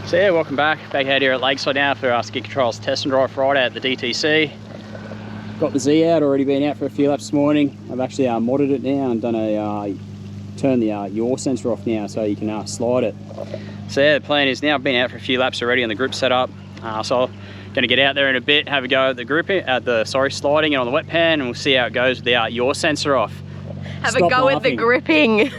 So yeah, welcome back out here at Lakeside now for our Skid Controls test and drive Friday at the DTC. Got the Z out, already been out for a few laps this morning. I've actually modded it now and done a turn the yaw sensor off now so you can slide it. So yeah, the plan is now I've been out for a few laps already on the grip setup. So I'm going to get out there in a bit, have a go at the gripping, sliding it on the wet pan, and we'll see how it goes with the yaw sensor off. Have a go at the gripping.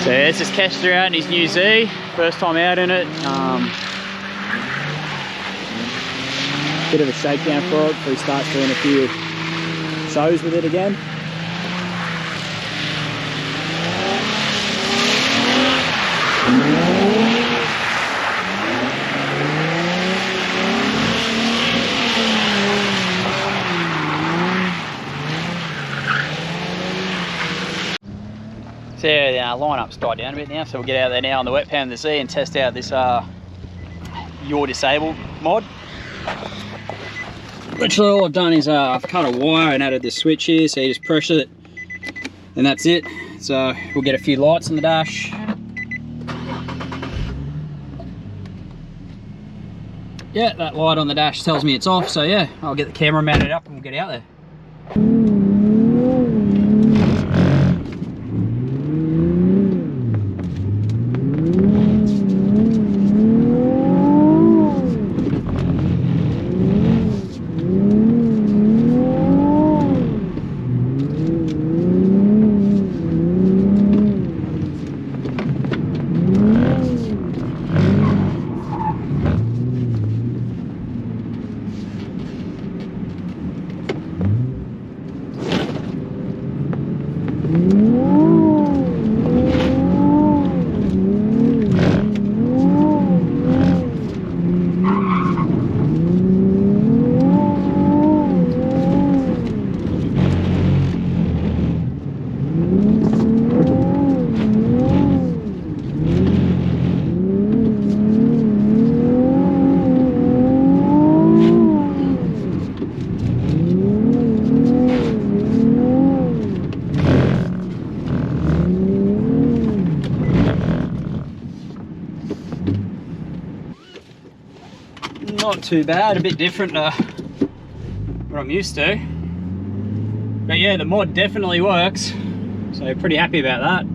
So yeah, this is Kester out in his new Z, first time out in it. Bit of a shakedown for it before he starts doing a few shows with it again. So yeah, the line-up's died down a bit now, so we'll get out there now on the wet pan of the Z and test out this yaw disable mod. Literally all I've done is I've cut a wire and added this switch here, so you just press it and that's it. So we'll get a few lights on the dash. Yeah, that light on the dash tells me it's off, so yeah, I'll get the camera mounted up and we'll get out there. not too bad, a bit different to what I'm used to. But yeah, the mod definitely works, so pretty happy about that.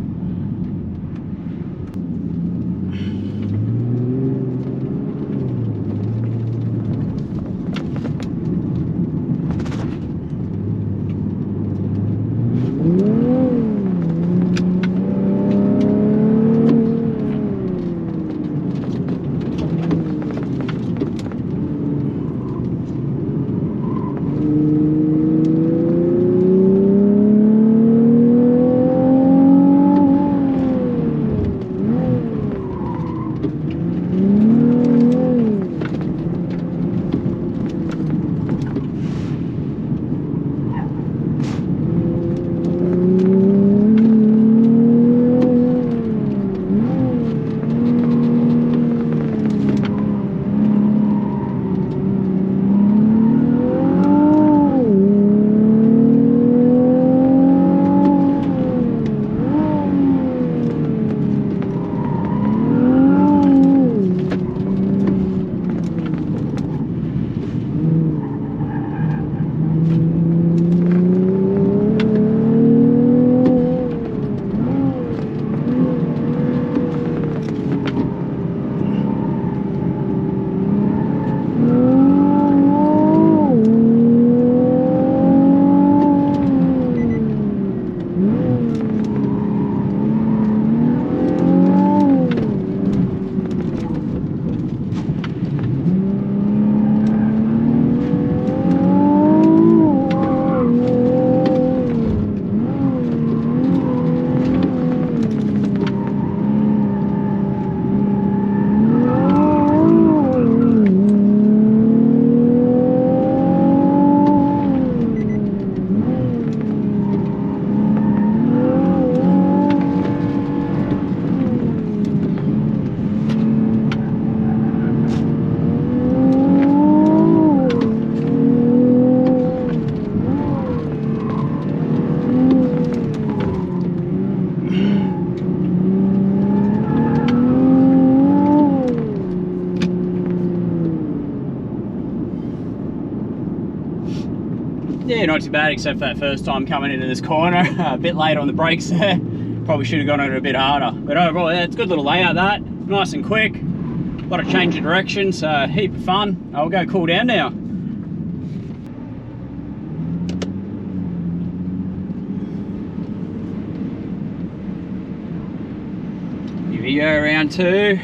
Yeah, not too bad, except for that first time coming into this corner. A bit late on the brakes there. Probably should have gone on it a bit harder. But overall, yeah, it's a good little layout, that. Nice and quick. A lot of change of direction, so heap of fun. I'll go cool down now. Here we go, round two.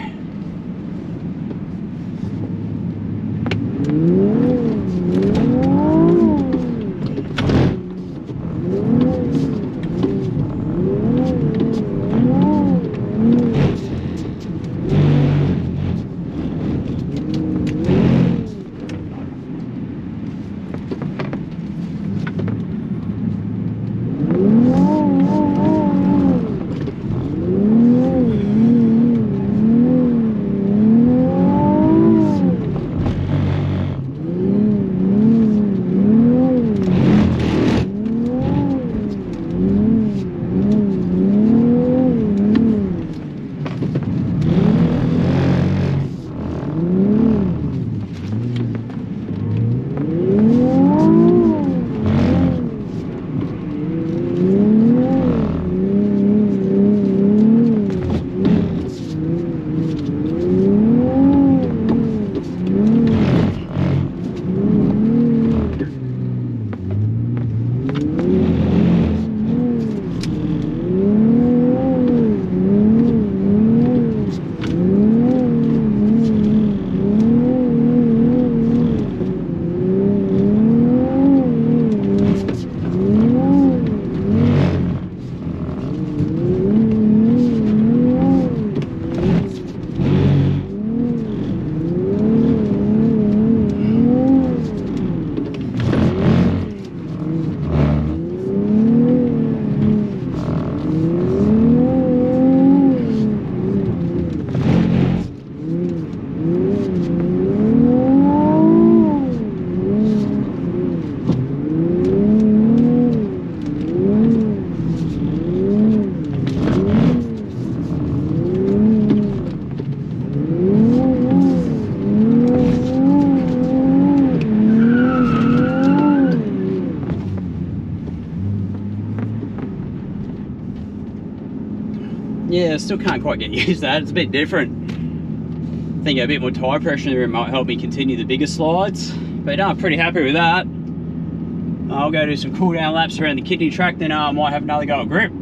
yeah, still can't quite get used to that. It's a bit different. I think a bit more tire pressure in there might help me continue the bigger slides. But no, I'm pretty happy with that. I'll go do some cool down laps around the kidney track, then I might have another go at grip.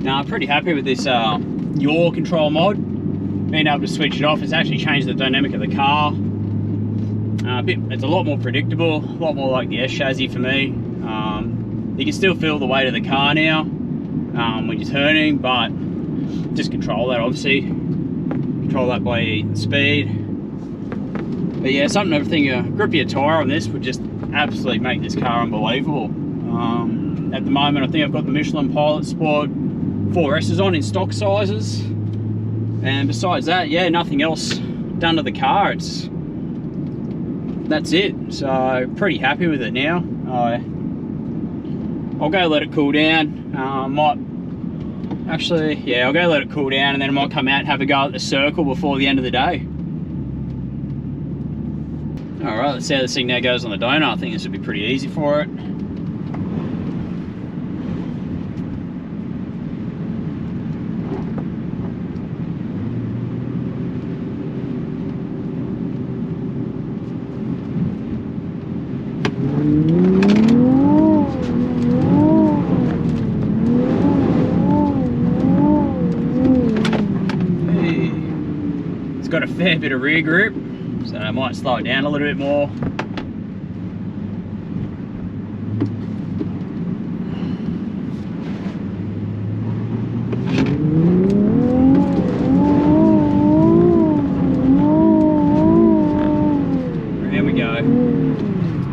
Now I'm pretty happy with this yaw control mod. Being able to switch it off, it's actually changed the dynamic of the car. It's a lot more predictable, a lot more like the S chassis for me. You can still feel the weight of the car now when you're turning, but just control that obviously. Control that by the speed. But yeah, something I think a grippier tyre on this would just absolutely make this car unbelievable. At the moment, I think I've got the Michelin Pilot Sport 4S's on in stock sizes, and besides that, yeah, nothing else done to the car. That's it. So pretty happy with it now. I'll go let it cool down. I'll go let it cool down, and then I might come out and have a go at the circle before the end of the day. All right, let's see how this thing now goes on the donut. I think this would be pretty easy for it. It's got a fair bit of rear grip, so I might slow it down a little bit more. There we go.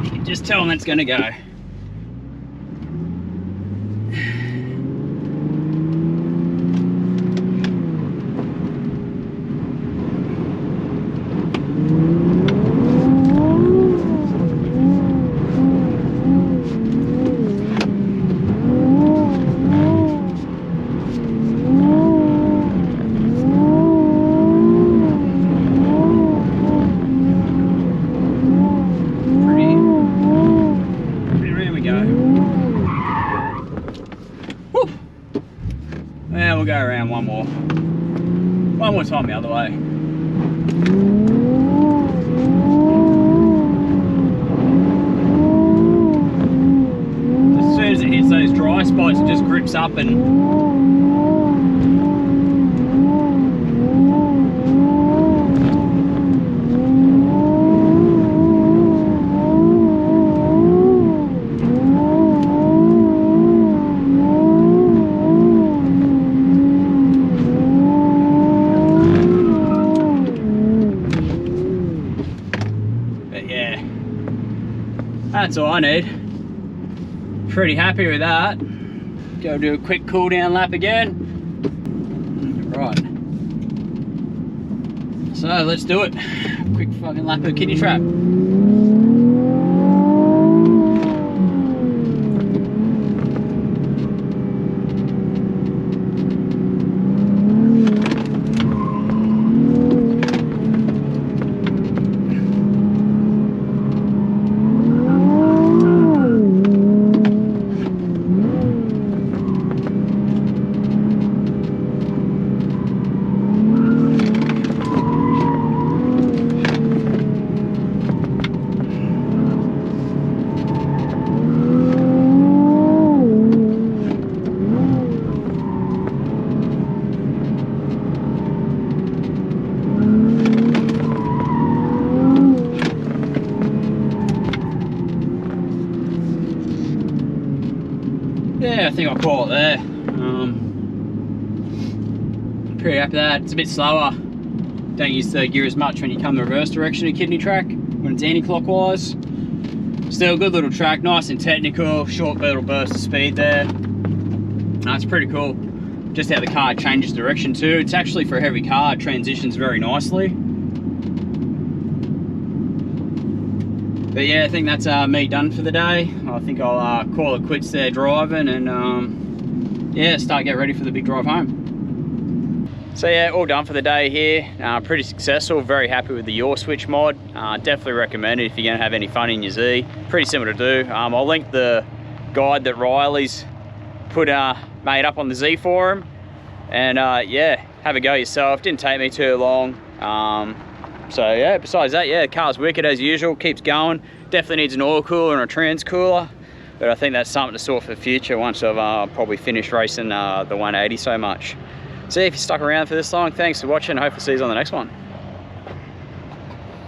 You can just tell when it's going to go. Yeah, we'll go around one more time the other way. As soon as it hits those dry spots, it just grips up and that's all I need. Pretty happy with that. Go do a quick cool down lap again. Right. So let's do it. Quick fucking lap of the kidney trap. yeah, I think I'll call it there. Pretty happy with that. It's a bit slower. Don't use the gear as much when you come the reverse direction of kidney track, when it's anti-clockwise. Still a good little track, nice and technical, short little burst of speed there. That's pretty cool. Just how the car changes direction too. It's actually, for a heavy car, it transitions very nicely. But yeah, I think that's me done for the day. I think I'll call it quits there driving and yeah, start getting ready for the big drive home. So yeah, all done for the day here. Pretty successful, very happy with the yaw switch mod. Definitely recommend it if you're gonna have any fun in your Z. Pretty simple to do. I'll link the guide that Riley's made up on the Z forum. And yeah, have a go yourself. Didn't take me too long. So yeah, besides that, yeah, the car's wicked as usual, keeps going. Definitely needs an oil cooler and a trans cooler. But I think that's something to sort for the future once I've probably finished racing the 180 so much. So if you stuck around for this long, thanks for watching. Hopefully see you on the next one.